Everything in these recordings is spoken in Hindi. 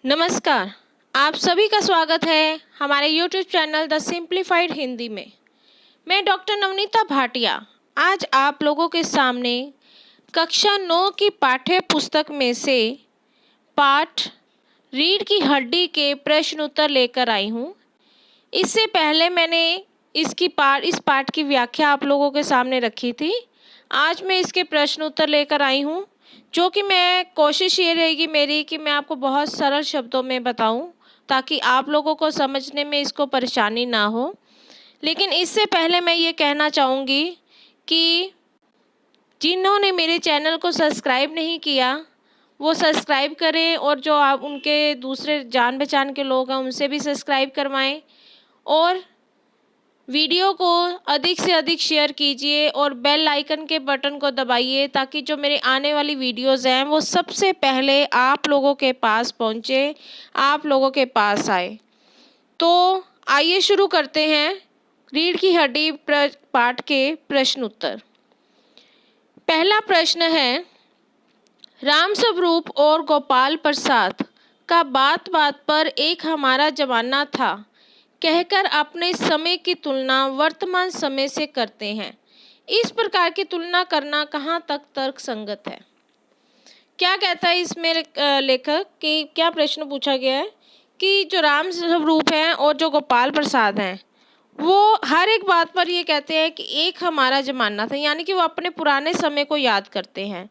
नमस्कार। आप सभी का स्वागत है हमारे YouTube channel the simplified Hindi में। मैं डॉक्टर नवनीता भाटिया आज आप लोगों के सामने कक्षा 9 की पाठ्य पुस्तक में से पाठ रीढ़ की हड्डी के प्रश्न उत्तर लेकर आई हूँ। इससे पहले मैंने इस पाठ की व्याख्या आप लोगों के सामने रखी थी। आज मैं इसके प्रश्न उत्तर लेकर आई हूँ, जो कि मैं कोशिश ये रहेगी मेरी कि मैं आपको बहुत सरल शब्दों में बताऊं ताकि आप लोगों को समझने में इसको परेशानी ना हो। लेकिन इससे पहले मैं ये कहना चाहूँगी कि जिन्होंने मेरे चैनल को सब्सक्राइब नहीं किया वो सब्सक्राइब करें, और जो आप उनके दूसरे जान पहचान के लोग हैं उनसे भी सब्सक्राइब करवाएं, और वीडियो को अधिक से अधिक शेयर कीजिए और बेल आइकन के बटन को दबाइए ताकि जो मेरे आने वाली वीडियोस हैं वो सबसे पहले आप लोगों के पास पहुंचे, आप लोगों के पास आए। तो आइए शुरू करते हैं रीढ़ की हड्डी पाठ के प्रश्न उत्तर। पहला प्रश्न है, राम स्वरूप और गोपाल प्रसाद का बात बात पर एक हमारा जमाना था कहकर अपने समय की तुलना वर्तमान समय से करते हैं। इस प्रकार की तुलना करना कहाँ तक तर्क संगत है? क्या कहता है इसमें लेखक कि क्या प्रश्न पूछा गया है कि जो राम स्वरूप हैं और जो गोपाल प्रसाद हैं वो हर एक बात पर ये कहते हैं कि एक हमारा जमाना था, यानी कि वो अपने पुराने समय को याद करते हैं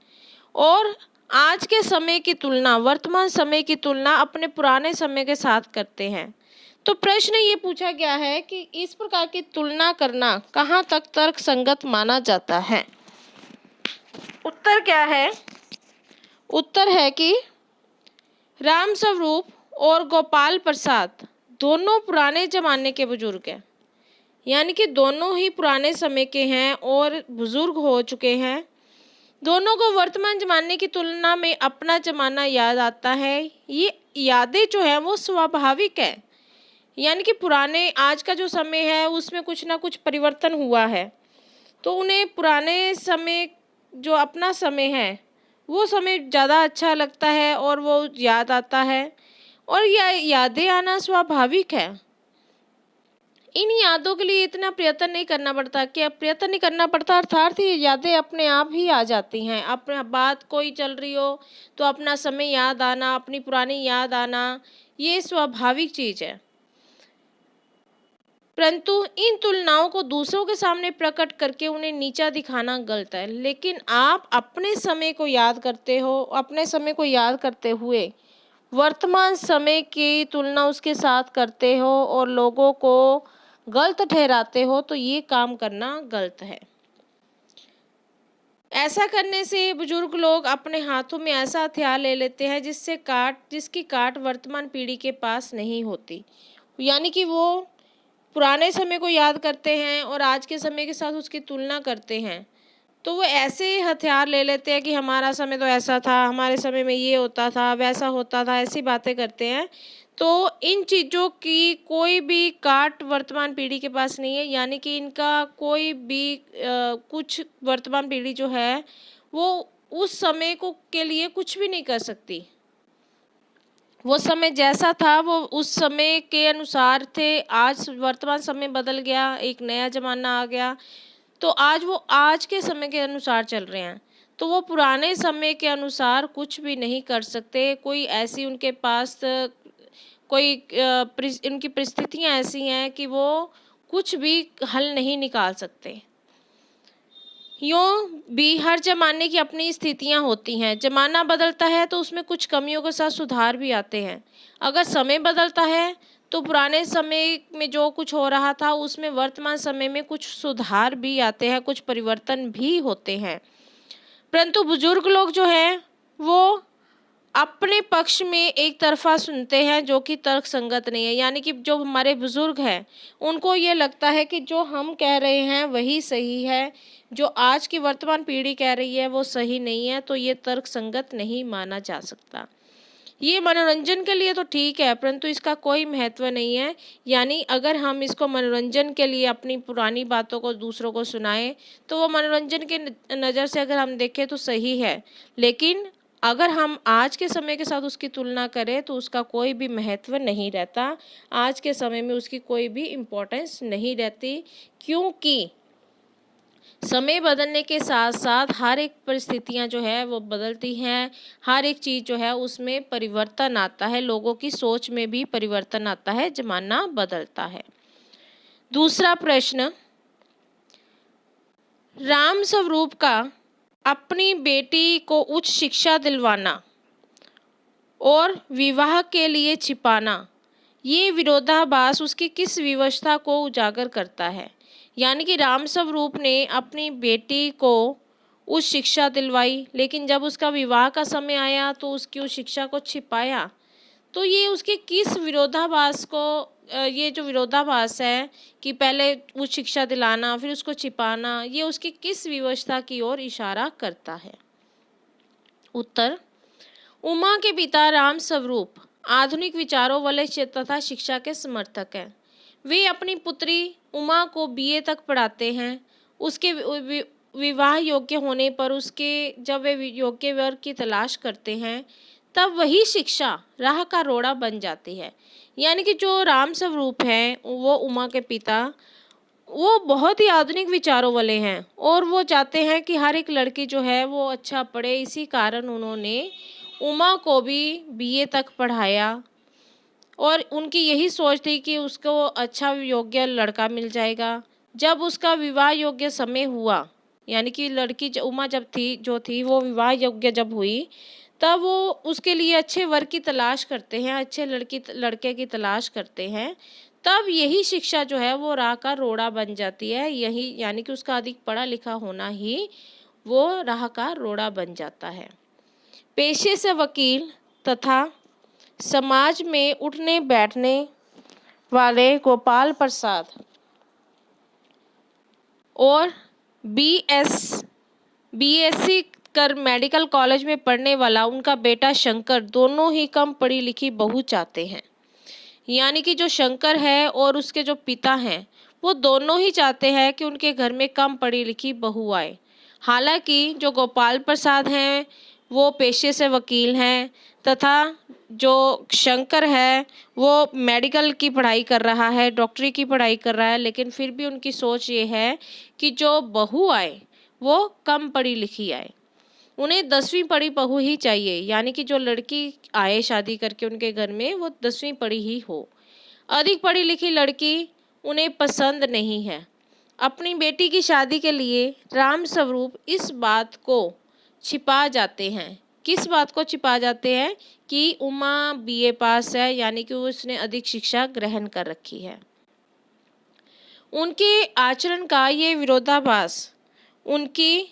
और आज के समय की तुलना, वर्तमान समय की तुलना अपने पुराने समय के साथ करते हैं। तो प्रश्न ये पूछा गया है कि इस प्रकार की तुलना करना कहाँ तक तर्क संगत माना जाता है। उत्तर क्या है? उत्तर है कि राम स्वरूप और गोपाल प्रसाद दोनों पुराने जमाने के बुजुर्ग हैं, यानी कि दोनों ही पुराने समय के हैं और बुजुर्ग हो चुके हैं। दोनों को वर्तमान जमाने की तुलना में अपना जमाना याद आता है। ये यादें जो है वो स्वाभाविक है, यानी कि पुराने आज का जो समय है उसमें कुछ ना कुछ परिवर्तन हुआ है, तो उन्हें पुराने समय जो अपना समय है वो समय ज़्यादा अच्छा लगता है और वो याद आता है, और यह यादें आना स्वाभाविक है। इन यादों के लिए इतना प्रयत्न नहीं करना पड़ता, कि प्रयत्न नहीं करना पड़ता अर्थात ये यादें अपने आप ही आ जाती हैं। अपना बात कोई चल रही हो तो अपना समय याद आना, अपनी पुरानी याद आना, ये स्वाभाविक चीज़ है। परंतु इन तुलनाओं को दूसरों के सामने प्रकट करके उन्हें नीचा दिखाना गलत है। लेकिन आप अपने समय को याद करते हो, अपने समय को याद करते हुए वर्तमान समय की तुलना उसके साथ करते हो और लोगों को गलत ठहराते हो, तो ये काम करना गलत है। ऐसा करने से बुजुर्ग लोग अपने हाथों में ऐसा हथियार ले लेते हैं जिसकी काट वर्तमान पीढ़ी के पास नहीं होती, यानी कि वो पुराने समय को याद करते हैं और आज के समय के साथ उसकी तुलना करते हैं। तो वो ऐसे हथियार ले लेते हैं कि हमारा समय तो ऐसा था, हमारे समय में ये होता था, वैसा होता था, ऐसी बातें करते हैं। तो इन चीज़ों की कोई भी काट वर्तमान पीढ़ी के पास नहीं है, यानी कि इनका कोई भी कुछ वर्तमान पीढ़ी जो है वो उस समय को के लिए कुछ भी नहीं कर सकती। वो समय जैसा था वो उस समय के अनुसार थे। आज वर्तमान समय बदल गया, एक नया ज़माना आ गया, तो आज वो आज के समय के अनुसार चल रहे हैं, तो वो पुराने समय के अनुसार कुछ भी नहीं कर सकते। कोई ऐसी उनके पास कोई उनकी परिस्थितियाँ ऐसी हैं कि वो कुछ भी हल नहीं निकाल सकते। यूँ भी हर ज़माने की अपनी स्थितियाँ होती हैं। ज़माना बदलता है तो उसमें कुछ कमियों के साथ सुधार भी आते हैं। अगर समय बदलता है तो पुराने समय में जो कुछ हो रहा था उसमें वर्तमान समय में कुछ सुधार भी आते हैं, कुछ परिवर्तन भी होते हैं। परंतु बुजुर्ग लोग जो हैं वो अपने पक्ष में एक तरफा सुनते हैं, जो कि तर्क संगत नहीं है। यानी कि जो हमारे बुजुर्ग हैं उनको ये लगता है कि जो हम कह रहे हैं वही सही है, जो आज की वर्तमान पीढ़ी कह रही है वो सही नहीं है, तो ये तर्क संगत नहीं माना जा सकता। ये मनोरंजन के लिए तो ठीक है, परंतु इसका कोई महत्व नहीं है। यानी अगर हम इसको मनोरंजन के लिए अपनी पुरानी बातों को दूसरों को सुनाएं तो वो मनोरंजन के नज़र से अगर हम देखें तो सही है, लेकिन अगर हम आज के समय के साथ उसकी तुलना करें तो उसका कोई भी महत्व नहीं रहता। आज के समय में उसकी कोई भी इम्पोर्टेंस नहीं रहती, क्योंकि समय बदलने के साथ साथ हर एक परिस्थितियां जो है वो बदलती हैं। हर एक चीज़ जो है उसमें परिवर्तन आता है, लोगों की सोच में भी परिवर्तन आता है, ज़माना बदलता है। दूसरा प्रश्न, राम स्वरूप का अपनी बेटी को उच्च शिक्षा दिलवाना और विवाह के लिए छिपाना, ये विरोधाभास उसकी किस विवशता को उजागर करता है? यानी कि राम स्वरूप ने अपनी बेटी को उच्च शिक्षा दिलवाई, लेकिन जब उसका विवाह का समय आया तो उसकी उस शिक्षा को छिपाया। तो ये उसके किस विरोधाभास को ये जो विरोधाभास है कि पहले उच्च शिक्षा दिलाना फिर उसको छिपाना, ये उसकी किस विवशता की ओर इशारा करता है? उत्तर, उमा के पिता राम स्वरूप आधुनिक विचारों वाले तथा शिक्षा के समर्थक हैं। वे अपनी पुत्री उमा को बीए तक पढ़ाते हैं। उसके विवाह योग्य होने पर उसके जब वे योग्य वर की तलाश करते हैं तब वही शिक्षा राह का रोड़ा बन जाती है। यानी कि जो राम स्वरूप हैं वो उमा के पिता, वो बहुत ही आधुनिक विचारों वाले हैं और वो चाहते हैं कि हर एक लड़की जो है वो अच्छा पढ़े। इसी कारण उन्होंने उमा को भी बीए तक पढ़ाया और उनकी यही सोच थी कि उसको अच्छा योग्य लड़का मिल जाएगा। जब उसका विवाह योग्य समय हुआ, यानी कि लड़की उमा जब थी वो विवाह योग्य जब हुई, तब वो उसके लिए अच्छे वर की तलाश करते हैं, अच्छे लड़के की तलाश करते हैं। तब यही शिक्षा जो है वो राह का रोड़ा बन जाती है। यही यानी कि उसका अधिक पढ़ा लिखा होना ही वो राह का रोड़ा बन जाता है। पेशे से वकील तथा समाज में उठने बैठने वाले गोपाल प्रसाद और बीएससी कर मेडिकल कॉलेज में पढ़ने वाला उनका बेटा शंकर दोनों ही कम पढ़ी लिखी बहू चाहते हैं। यानी कि जो शंकर है और उसके जो पिता हैं वो दोनों ही चाहते हैं कि उनके घर में कम पढ़ी लिखी बहू आए। हालांकि जो गोपाल प्रसाद हैं वो पेशे से वकील हैं तथा जो शंकर है वो मेडिकल की पढ़ाई कर रहा है, डॉक्टरी की पढ़ाई कर रहा है, लेकिन फिर भी उनकी सोच ये है कि जो बहू आए वो कम पढ़ी लिखी आए। उन्हें 10वीं पढ़ी बहू ही चाहिए, यानी कि जो लड़की आए शादी करके उनके घर में वो 10वीं पढ़ी ही हो। अधिक पढ़ी लिखी लड़की उन्हें पसंद नहीं है। अपनी बेटी की शादी के लिए राम स्वरूप इस बात को छिपा जाते हैं। किस बात को छिपा जाते हैं? कि उमा बीए पास है, यानी कि उसने अधिक शिक्षा ग्रहण कर रखी है। उनके आचरण का ये विरोधाभास उनकी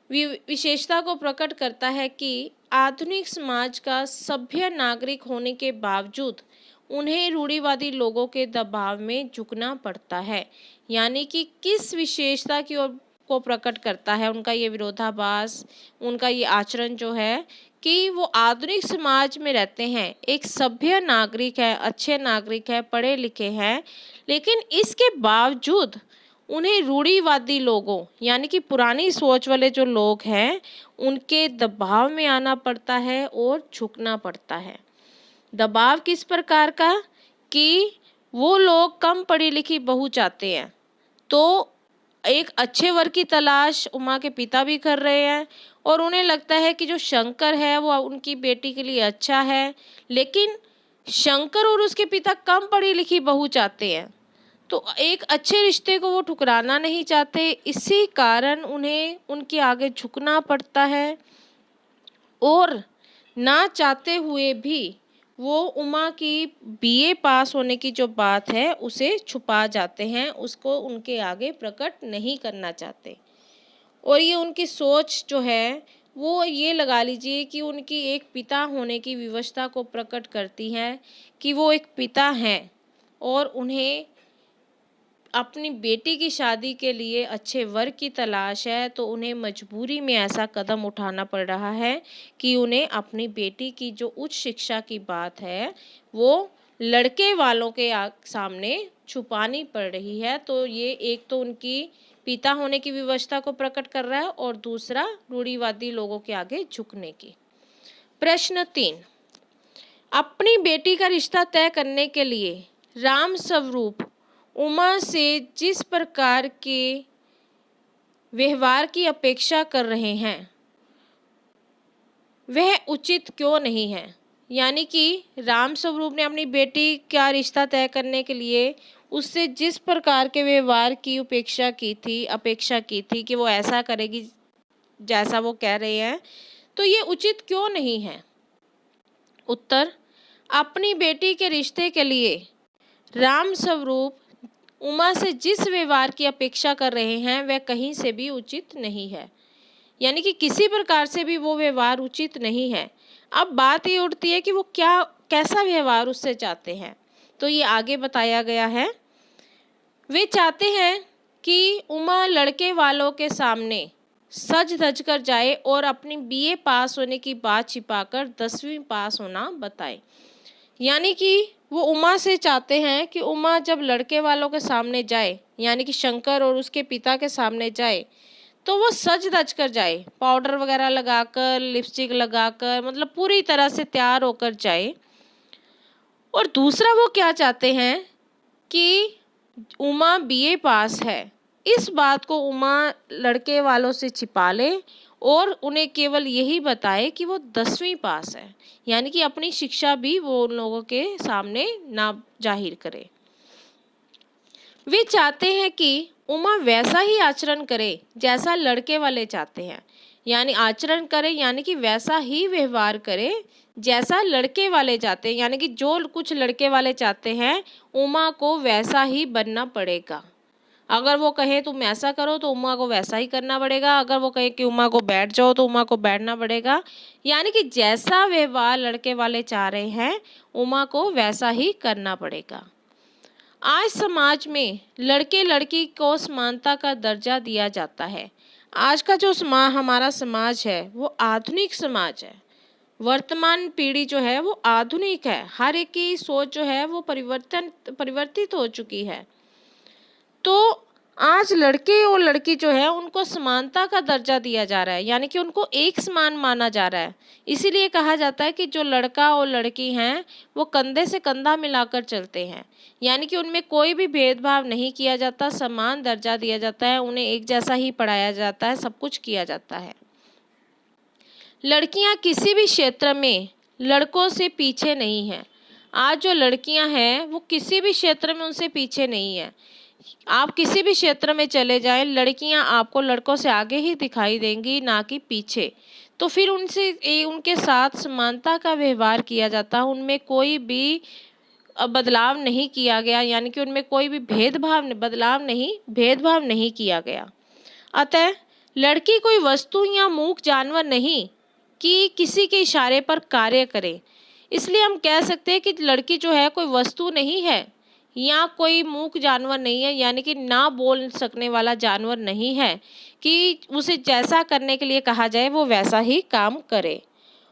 विशेषता को प्रकट करता है कि आधुनिक समाज का सभ्य नागरिक होने के बावजूद उन्हें रूढ़िवादी लोगों के दबाव में झुकना पड़ता है। यानी कि किस विशेषता की ओर को प्रकट करता है उनका ये विरोधाभास, उनका ये आचरण जो है कि वो आधुनिक समाज में रहते हैं, एक सभ्य नागरिक है, अच्छे नागरिक है, पढ़े लिखे हैं, लेकिन इसके बावजूद उन्हें रूढ़िवादी लोगों यानी कि पुरानी सोच वाले जो लोग हैं उनके दबाव में आना पड़ता है और झुकना पड़ता है। दबाव किस प्रकार का? कि वो लोग कम पढ़ी लिखी बहू चाहते हैं, तो एक अच्छे वर की तलाश उमा के पिता भी कर रहे हैं और उन्हें लगता है कि जो शंकर है वो उनकी बेटी के लिए अच्छा है, लेकिन शंकर और उसके पिता कम पढ़ी लिखी बहू चाहते हैं, तो एक अच्छे रिश्ते को वो ठुकराना नहीं चाहते। इसी कारण उन्हें उनके आगे झुकना पड़ता है और ना चाहते हुए भी वो उमा की बीए पास होने की जो बात है उसे छुपा जाते हैं, उसको उनके आगे प्रकट नहीं करना चाहते। और ये उनकी सोच जो है वो ये लगा लीजिए कि उनकी एक पिता होने की विवशता को प्रकट करती है कि वो एक पिता हैं और उन्हें अपनी बेटी की शादी के लिए अच्छे वर की तलाश है, तो उन्हें मजबूरी में ऐसा कदम उठाना पड़ रहा है कि उन्हें अपनी बेटी की जो उच्च शिक्षा की बात है वो लड़के वालों के सामने छुपानी पड़ रही है। तो ये एक तो उनकी पिता होने की विवशता को प्रकट कर रहा है और दूसरा रूढ़िवादी लोगों के आगे झुकने की। प्रश्न 3, अपनी बेटी का रिश्ता तय करने के लिए राम स्वरूप उमा से जिस प्रकार के व्यवहार की अपेक्षा कर रहे हैं वह उचित क्यों नहीं है। यानी कि राम स्वरूप ने अपनी बेटी का रिश्ता तय करने के लिए उससे जिस प्रकार के व्यवहार की अपेक्षा की थी कि वो ऐसा करेगी जैसा वो कह रहे हैं, तो ये उचित क्यों नहीं है। उत्तर, अपनी बेटी के रिश्ते के लिए राम स्वरूप उमा से जिस व्यवहार की अपेक्षा कर रहे हैं वह कहीं से भी उचित नहीं है। यानी कि किसी प्रकार से भी वो व्यवहार उचित नहीं है। अब बात ये उठती है कि वो कैसा व्यवहार उससे चाहते हैं, तो ये आगे बताया गया है। वे चाहते हैं कि उमा लड़के वालों के सामने सज धज कर जाए और अपनी बीए पास होने की बात छिपाकर 10वीं पास होना बताए। यानी कि वो उमा से चाहते हैं कि उमा जब लड़के वालों के सामने जाए, यानी कि शंकर और उसके पिता के सामने जाए, तो वो सज धज कर जाए, पाउडर वगैरह लगाकर, लिपस्टिक लगाकर, मतलब पूरी तरह से तैयार होकर जाए। और दूसरा वो क्या चाहते हैं कि उमा बीए पास है, इस बात को उमा लड़के वालों से छिपा ले और उन्हें केवल यही बताए कि वो 10वीं पास है। यानी कि अपनी शिक्षा भी वो उन लोगों के सामने ना जाहिर करे। वे चाहते हैं कि उमा वैसा ही आचरण करे जैसा लड़के वाले चाहते हैं। यानी आचरण करे, यानी कि वैसा ही व्यवहार करे जैसा लड़के वाले चाहते हैं। यानी कि जो कुछ लड़के वाले चाहते हैं उमा को वैसा ही बनना पड़ेगा। अगर वो कहे तुम ऐसा करो तो उमा को वैसा ही करना पड़ेगा। अगर वो कहे कि उमा को बैठ जाओ तो उमा को बैठना पड़ेगा। यानी कि जैसा व्यवहार लड़के वाले चाह रहे हैं उमा को वैसा ही करना पड़ेगा। आज समाज में लड़के लड़की को समानता का दर्जा दिया जाता है। आज का जो हमारा समाज है वो आधुनिक समाज है। वर्तमान पीढ़ी जो है वो आधुनिक है। हर एक की सोच जो है वो परिवर्तित हो चुकी है। तो आज लड़के और लड़की जो है उनको समानता का दर्जा दिया जा रहा है, यानी कि उनको एक समान माना जा रहा है। इसीलिए कहा जाता है कि जो लड़का और लड़की हैं वो कंधे से कंधा मिलाकर चलते हैं। यानी कि उनमें कोई भी भेदभाव नहीं किया जाता, समान दर्जा दिया जाता है, उन्हें एक जैसा ही पढ़ाया जाता है, सब कुछ किया जाता है। लड़कियां किसी भी क्षेत्र में लड़कों से पीछे नहीं हैं। आज जो लड़कियां हैं वो किसी भी क्षेत्र में उनसे पीछे नहीं है। आप किसी भी क्षेत्र में चले जाएं, लड़कियां आपको लड़कों से आगे ही दिखाई देंगी, ना कि पीछे। तो फिर उनके साथ समानता का व्यवहार किया जाता, उनमें कोई भी बदलाव नहीं किया गया। यानी कि उनमें कोई भी भेदभाव नहीं किया गया। अतः लड़की कोई वस्तु या मूक जानवर नहीं कि किसी के इशारे पर कार्य करे। इसलिए हम कह सकते हैं कि लड़की जो है कोई वस्तु नहीं है या कोई मूक जानवर नहीं है, यानी कि ना बोल सकने वाला जानवर नहीं है कि उसे जैसा करने के लिए कहा जाए वो वैसा ही काम करे।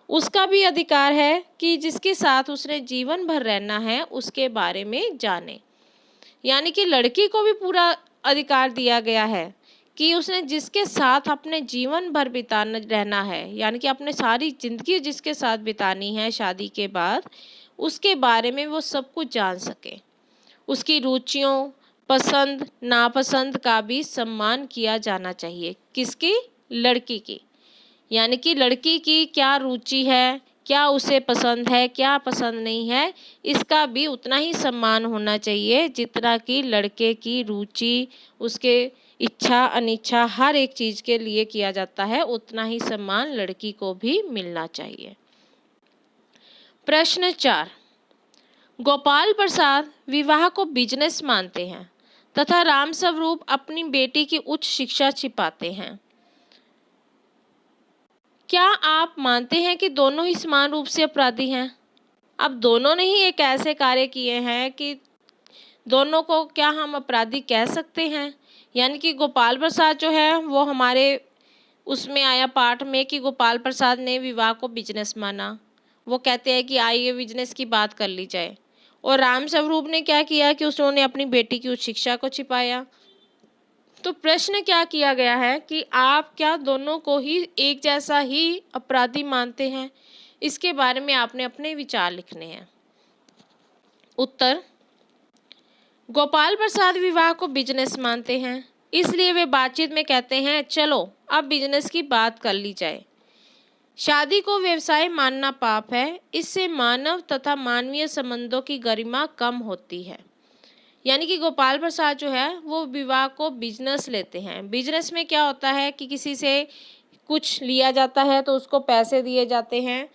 उसका भी अधिकार है कि जिसके साथ उसने जीवन भर रहना है उसके बारे में जाने। यानी कि लड़की को भी पूरा अधिकार दिया गया है कि उसने जिसके साथ अपने जीवन भर रहना है, यानी कि अपने सारी जिंदगी जिसके साथ बितानी है शादी के बाद, उसके बारे में वो सब कुछ जान सके। उसकी रुचियों, पसंद नापसंद का भी सम्मान किया जाना चाहिए। किसकी? लड़की की। यानी कि लड़की की क्या रुचि है, क्या उसे पसंद है, क्या पसंद नहीं है, इसका भी उतना ही सम्मान होना चाहिए जितना कि लड़के की रुचि, उसके इच्छा अनिच्छा हर एक चीज़ के लिए किया जाता है, उतना ही सम्मान लड़की को भी मिलना चाहिए। प्रश्न 4, गोपाल प्रसाद विवाह को बिजनेस मानते हैं तथा राम स्वरूप अपनी बेटी की उच्च शिक्षा छिपाते हैं। क्या आप मानते हैं कि दोनों ही समान रूप से अपराधी हैं? अब दोनों ने ही एक ऐसे कार्य किए हैं कि दोनों को क्या हम अपराधी कह सकते हैं? यानी कि गोपाल प्रसाद जो है वो हमारे उसमें आया पाठ में कि गोपाल प्रसाद ने विवाह को बिजनेस माना। वो कहते हैं कि आइए बिजनेस की बात कर ली जाए। और राम स्वरूप ने क्या किया कि उन्होंने अपनी बेटी की उच्च शिक्षा को छिपाया। तो प्रश्न क्या किया गया है कि आप क्या दोनों को ही एक जैसा ही अपराधी मानते हैं? इसके बारे में आपने अपने विचार लिखने हैं। उत्तर: गोपाल प्रसाद विवाह को बिजनेस मानते हैं, इसलिए वे बातचीत में कहते हैं चलो अब बिजनेस की बात कर ली जाए। शादी को व्यवसाय मानना पाप है, इससे मानव तथा मानवीय संबंधों की गरिमा कम होती है। यानी कि गोपाल प्रसाद जो है वो विवाह को बिजनेस लेते हैं। बिजनेस में क्या होता है कि किसी से कुछ लिया जाता है तो उसको पैसे दिए जाते हैं,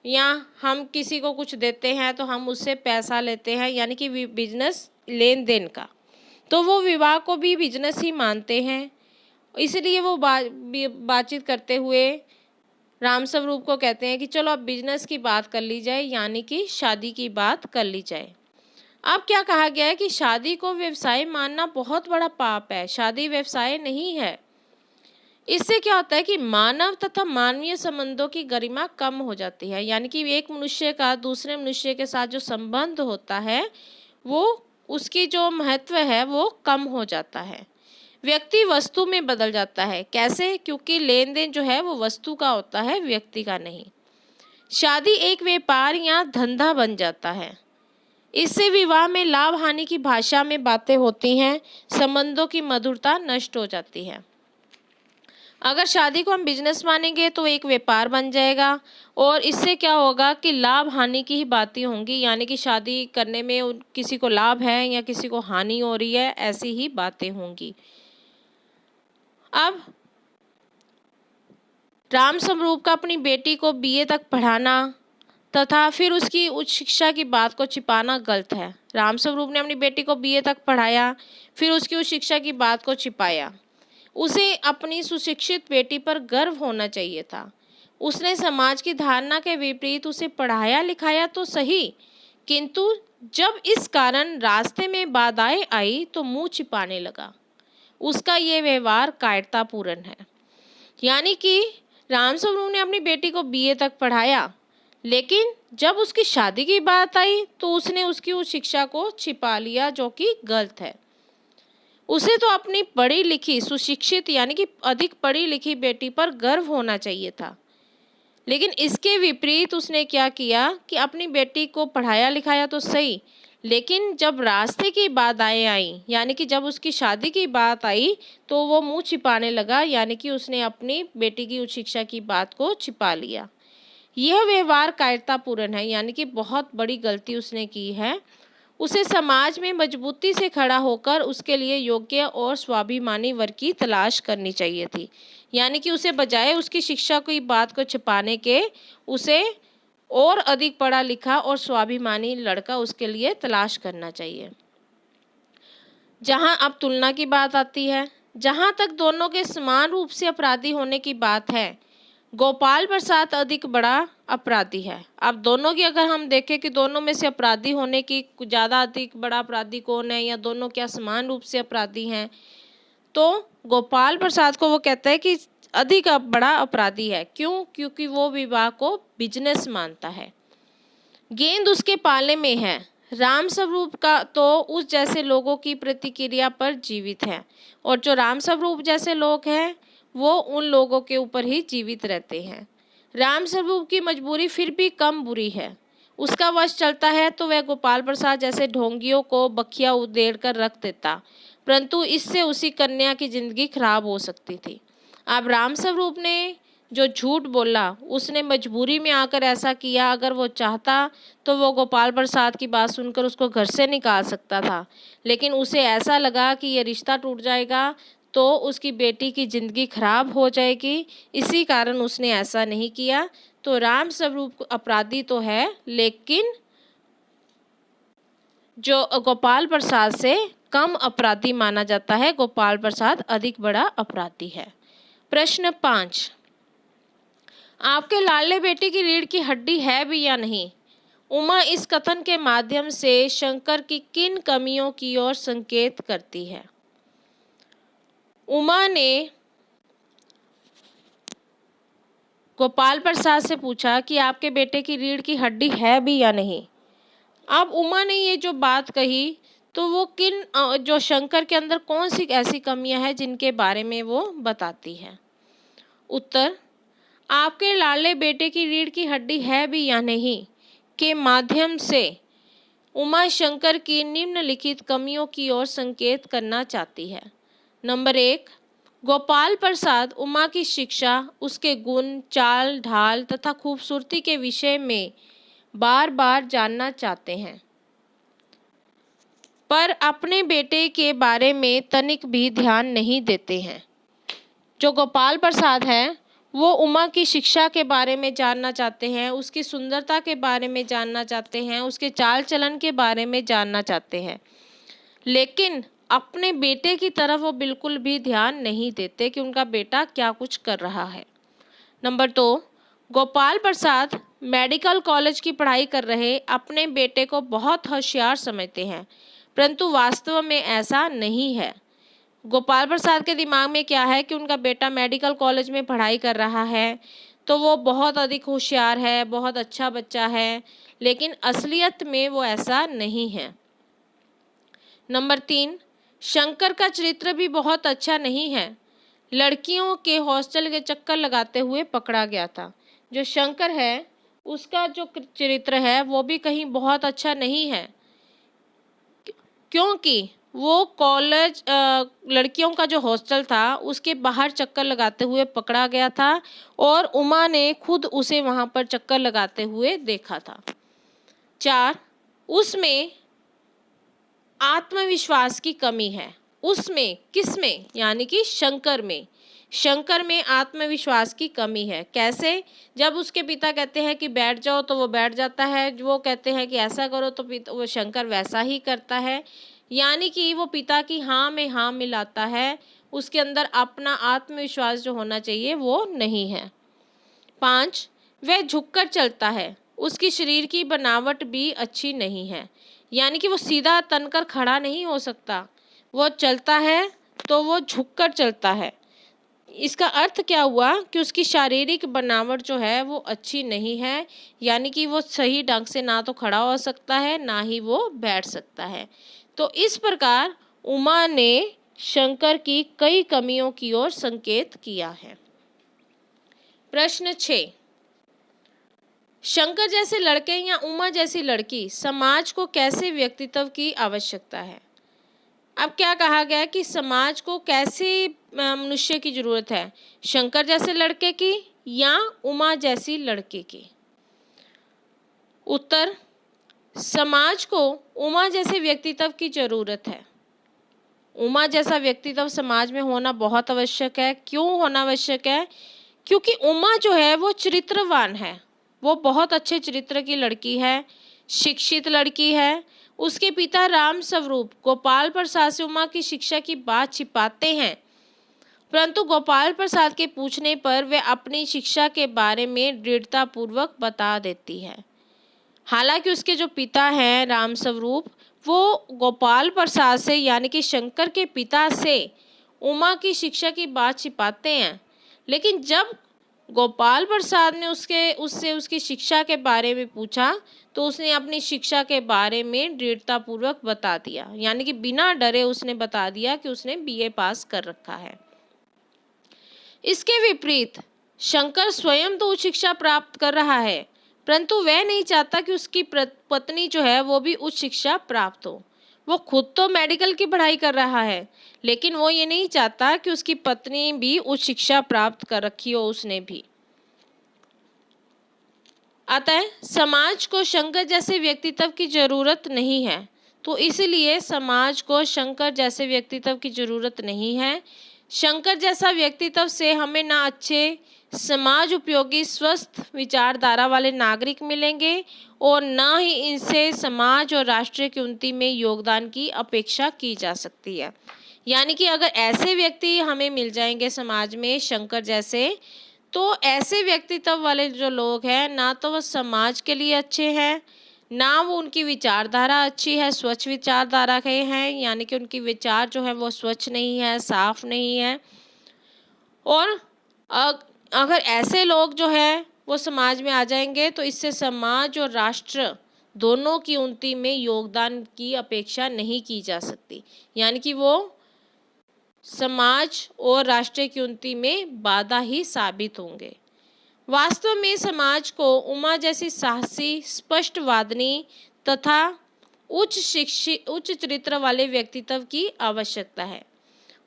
या हम किसी को कुछ देते हैं तो हम उससे पैसा लेते हैं, यानी कि बिजनेस लेन देन का। तो वो विवाह को भी बिजनेस ही मानते हैं, इसलिए वो बातचीत करते हुए राम स्वरूप को कहते हैं कि चलो अब बिजनेस की बात कर ली जाए, यानी कि शादी की बात कर ली जाए। अब क्या कहा गया है कि शादी को व्यवसाय मानना बहुत बड़ा पाप है, शादी व्यवसाय नहीं है। इससे क्या होता है कि मानव तथा मानवीय संबंधों की गरिमा कम हो जाती है, यानी कि एक मनुष्य का दूसरे मनुष्य के साथ जो संबंध होता है वो उसकी जो महत्व है वो कम हो जाता है। व्यक्ति वस्तु में बदल जाता है। कैसे? क्योंकि लेन देन जो है वो वस्तु का होता है, व्यक्ति का नहीं। शादी एक व्यापार या धंधा बन जाता है। इससे विवाह में लाभ हानि की भाषा में बातें होती हैं, संबंधों की मधुरता नष्ट हो जाती है। अगर शादी को हम बिजनेस मानेंगे तो एक व्यापार बन जाएगा, और इससे क्या होगा कि लाभ हानि की ही बातें होंगी, यानी कि शादी करने में किसी को लाभ है या किसी को हानि हो रही है, ऐसी ही बातें होंगी। अब राम स्वरूप का अपनी बेटी को बीए तक पढ़ाना तथा फिर उसकी उच्च शिक्षा की बात को छिपाना गलत है। राम स्वरूप ने अपनी बेटी को बीए तक पढ़ाया, फिर उसकी उच्च शिक्षा की बात को छिपाया। उसे अपनी सुशिक्षित बेटी पर गर्व होना चाहिए था। उसने समाज की धारणा के विपरीत उसे पढ़ाया लिखाया तो सही, किंतु जब इस कारण रास्ते में बाधाएं आई तो मुंह छिपाने लगा। उसका ये व्यवहार कायरतापूर्ण है। यानी कि राम स्वरूप ने अपनी बेटी को बीए तक पढ़ाया, लेकिन जब उसकी शादी की बात आई तो उसने उसकी उस शिक्षा को छिपा लिया, जो कि गलत है। उसे तो अपनी पढ़ी लिखी सुशिक्षित यानी कि अधिक पढ़ी लिखी बेटी पर गर्व होना चाहिए था, लेकिन इसके विपरीत उसने क्या किया कि अपनी बेटी को पढ़ाया लिखाया तो सही, लेकिन जब रास्ते की बाधाएं आई, यानी कि जब उसकी शादी की बात आई तो वो मुंह छिपाने लगा, यानी कि उसने अपनी बेटी की उच्च शिक्षा की बात को छिपा लिया। यह व्यवहार कायरतापूर्ण है, यानी कि बहुत बड़ी गलती उसने की है। उसे समाज में मजबूती से खड़ा होकर उसके लिए योग्य और स्वाभिमानी वर्ग की तलाश करनी चाहिए थी, यानी कि उसे बजाय उसकी शिक्षा की बात को छिपाने के उसे और अधिक पढ़ा लिखा और स्वाभिमानी लड़का उसके लिए तलाश करना चाहिए। जहां अब तुलना की बात आती है, जहां तक दोनों के समान रूप से अपराधी होने की बात है, गोपाल प्रसाद अधिक बड़ा अपराधी है। अब दोनों की अगर हम देखें कि दोनों में से अपराधी होने की ज़्यादा अधिक बड़ा अपराधी कौन है, या दोनों क्या समान रूप से अपराधी हैं, तो गोपाल प्रसाद को वो कहता है कि अधिक बड़ा अपराधी है। क्यों? क्योंकि वो विवाह को बिजनेस मानता है। गेंद उसके पाले में है। राम स्वरूप का तो उस जैसे लोगों की प्रतिक्रिया पर जीवित है, और जो राम स्वरूप जैसे लोग हैं वो उन लोगों के ऊपर ही जीवित रहते हैं। राम स्वरूप की मजबूरी फिर भी कम बुरी है। उसका वश चलता है तो वह गोपाल प्रसाद जैसे ढोंगियों को बखिया उधेड़ कर रख देता, परंतु इससे उसी कन्या की जिंदगी खराब हो सकती थी। अब राम स्वरूप ने जो झूठ बोला, उसने मजबूरी में आकर ऐसा किया। अगर वो चाहता तो वो गोपाल प्रसाद की बात सुनकर उसको घर से निकाल सकता था, लेकिन उसे ऐसा लगा कि ये रिश्ता टूट जाएगा तो उसकी बेटी की ज़िंदगी खराब हो जाएगी, इसी कारण उसने ऐसा नहीं किया। तो राम स्वरूप अपराधी तो है, लेकिन जो गोपाल प्रसाद से कम अपराधी माना जाता है, गोपाल प्रसाद अधिक बड़ा अपराधी है। प्रश्न 5, आपके लाडले बेटे की रीढ़ की हड्डी है भी या नहीं? उमा इस कथन के माध्यम से शंकर की किन कमियों की ओर संकेत करती है? उमा ने गोपाल प्रसाद से पूछा कि आपके बेटे की रीढ़ की हड्डी है भी या नहीं। अब उमा ने ये जो बात कही तो वो जो शंकर के अंदर कौन सी ऐसी कमियां हैं जिनके बारे में वो बताती है। उत्तर, आपके लाडले बेटे की रीढ़ की हड्डी है भी या नहीं के माध्यम से उमा शंकर की निम्नलिखित कमियों की ओर संकेत करना चाहती है। नंबर 1, गोपाल प्रसाद उमा की शिक्षा, उसके गुण, चाल ढाल तथा खूबसूरती के विषय में बार बार जानना चाहते हैं, पर अपने बेटे के बारे में तनिक भी ध्यान नहीं देते हैं। जो गोपाल प्रसाद है वो उमा की शिक्षा के बारे में जानना चाहते हैं, उसकी सुंदरता के बारे में जानना चाहते हैं, उसके चाल चलन के बारे में जानना चाहते हैं, लेकिन अपने बेटे की तरफ वो बिल्कुल भी ध्यान नहीं देते कि उनका बेटा क्या कुछ कर रहा है। Number 2, Gopal Prasad medical college की पढ़ाई कर रहे अपने बेटे को बहुत होशियार समझते हैं, परंतु वास्तव में ऐसा नहीं है। गोपाल प्रसाद के दिमाग में क्या है कि उनका बेटा मेडिकल कॉलेज में पढ़ाई कर रहा है तो वो बहुत अधिक होशियार है, बहुत अच्छा बच्चा है, लेकिन असलियत में वो ऐसा नहीं है। नंबर 3, शंकर का चरित्र भी बहुत अच्छा नहीं है। लड़कियों के हॉस्टल के चक्कर लगाते हुए पकड़ा गया था। जो शंकर है उसका जो चरित्र है वो भी कहीं बहुत अच्छा नहीं है, क्योंकि वो कॉलेज लड़कियों का जो हॉस्टल था उसके बाहर चक्कर लगाते हुए पकड़ा गया था और उमा ने खुद उसे वहाँ पर चक्कर लगाते हुए देखा था। 4, उसमें आत्मविश्वास की कमी है। उसमें, किसमें? यानी कि शंकर में। शंकर में आत्मविश्वास की कमी है। कैसे? जब उसके पिता कहते हैं कि बैठ जाओ तो वो बैठ जाता है, वो कहते हैं कि ऐसा करो तो वो शंकर वैसा ही करता है, यानी कि वो पिता की हाँ में हाँ मिलाता है। उसके अंदर अपना आत्मविश्वास जो होना चाहिए वो नहीं है। 5, वह झुककर चलता है। उसकी शरीर की बनावट भी अच्छी नहीं है, यानी कि वो सीधा तनकर खड़ा नहीं हो सकता, वो चलता है तो वो झुककर चलता है। इसका अर्थ क्या हुआ कि उसकी शारीरिक बनावट जो है वो अच्छी नहीं है, यानी कि वो सही ढंग से ना तो खड़ा हो सकता है ना ही वो बैठ सकता है। तो इस प्रकार उमा ने शंकर की कई कमियों की ओर संकेत किया है। प्रश्न 6, शंकर जैसे लड़के या उमा जैसी लड़की समाज को कैसे व्यक्तित्व की आवश्यकता है? अब क्या कहा गया कि समाज को कैसे मनुष्य की जरूरत है, शंकर जैसे लड़के की या उमा जैसी लड़के की? उत्तर, समाज को उमा जैसे व्यक्तित्व की जरूरत है। उमा जैसा व्यक्तित्व समाज में होना बहुत आवश्यक है। क्यों होना आवश्यक है? क्योंकि उमा जो है वो चरित्रवान है, वो बहुत अच्छे चरित्र की लड़की है, शिक्षित लड़की है। उसके पिता राम स्वरूप गोपाल प्रसाद से उमा की शिक्षा की बात छिपाते हैं, परंतु गोपाल प्रसाद के पूछने पर वे अपनी शिक्षा के बारे में दृढ़तापूर्वक बता देती है। हालांकि उसके जो पिता हैं राम स्वरूप, वो गोपाल प्रसाद से यानी कि शंकर के पिता से उमा की शिक्षा की बात छिपाते हैं, लेकिन जब गोपाल प्रसाद ने उससे उसकी शिक्षा के बारे में पूछा तो उसने अपनी शिक्षा के बारे में दृढ़तापूर्वक बता दिया, यानी कि बिना डरे उसने बता दिया कि उसने बीए पास कर रखा है। इसके विपरीत शंकर स्वयं तो उच्च शिक्षा प्राप्त कर रहा है, परंतु वह नहीं चाहता कि उसकी पत्नी जो है वो भी उच्च शिक्षा प्राप्त हो। वो खुद तो मेडिकल की पढ़ाई कर रहा है, लेकिन वो ये नहीं चाहता कि उसकी पत्नी भी उच्च शिक्षा प्राप्त कर रखी हो उसने भी। अतः समाज को शंकर जैसे व्यक्तित्व की जरूरत नहीं है, तो इसलिए समाज को शंकर जैसे व्यक्तित्व की जरूरत नहीं है। शंकर जैसा व्यक्तित्व से हमें ना अच्छे समाज उपयोगी स्वस्थ विचारधारा वाले नागरिक मिलेंगे और न ही इनसे समाज और राष्ट्र की उन्नति में योगदान की अपेक्षा की जा सकती है। यानी कि अगर ऐसे व्यक्ति हमें मिल जाएंगे समाज में शंकर जैसे, तो ऐसे व्यक्तित्व वाले जो लोग हैं ना तो वह समाज के लिए अच्छे हैं, ना वो उनकी विचारधारा अच्छी है, स्वच्छ विचारधारा के हैं, यानी कि उनकी विचार जो है वो स्वच्छ नहीं है, साफ नहीं है। और अगर ऐसे लोग जो है वो समाज में आ जाएंगे तो इससे समाज और राष्ट्र दोनों की उन्नति में योगदान की अपेक्षा नहीं की जा सकती, यानी कि वो समाज और राष्ट्र की उन्नति में बाधा ही साबित होंगे। वास्तव में समाज को उमा जैसी साहसी, स्पष्टवादिनी तथा उच्च चरित्र वाले व्यक्तित्व की आवश्यकता है।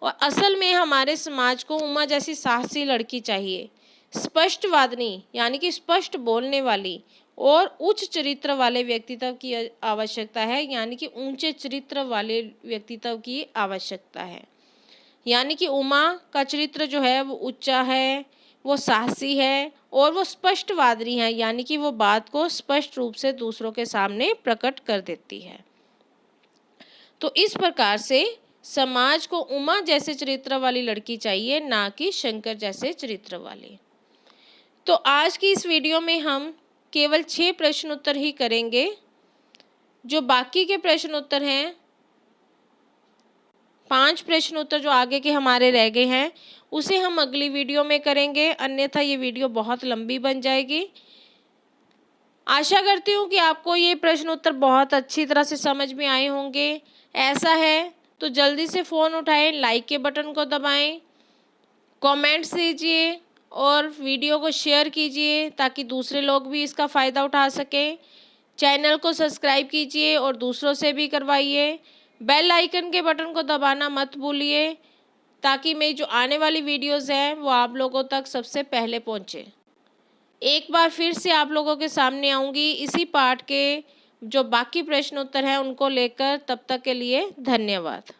और असल में हमारे समाज को उमा जैसी साहसी लड़की चाहिए, स्पष्टवादिनी यानी कि स्पष्ट बोलने वाली, और उच्च चरित्र वाले व्यक्तित्व की आवश्यकता है, यानी कि ऊंचे चरित्र वाले व्यक्तित्व की आवश्यकता है। यानी कि उमा का चरित्र जो है वो ऊंचा है, वो साहसी है और वो स्पष्टवादिनी है, यानी कि वो बात को स्पष्ट रूप से दूसरों के सामने प्रकट कर देती है। तो इस प्रकार से समाज को उमा जैसे चरित्र वाली लड़की चाहिए, ना कि शंकर जैसे चरित्र वाली। तो आज की इस वीडियो में हम केवल 6 प्रश्न उत्तर ही करेंगे। जो बाकी के प्रश्न उत्तर हैं, 5 प्रश्न उत्तर जो आगे के हमारे रह गए हैं, उसे हम अगली वीडियो में करेंगे, अन्यथा ये वीडियो बहुत लंबी बन जाएगी। आशा करती हूँ कि आपको ये प्रश्न उत्तर बहुत अच्छी तरह से समझ में आए होंगे। ऐसा है तो जल्दी से फ़ोन उठाएं, लाइक के बटन को दबाएं, कमेंट्स दीजिए और वीडियो को शेयर कीजिए ताकि दूसरे लोग भी इसका फ़ायदा उठा सकें। चैनल को सब्सक्राइब कीजिए और दूसरों से भी करवाइए। बेल आइकन के बटन को दबाना मत भूलिए ताकि मेरी जो आने वाली वीडियोज़ हैं वो आप लोगों तक सबसे पहले पहुँचे। एक बार फिर से आप लोगों के सामने आऊँगी इसी पाठ के जो बाकी प्रश्न उत्तर हैं उनको लेकर। तब तक के लिए धन्यवाद।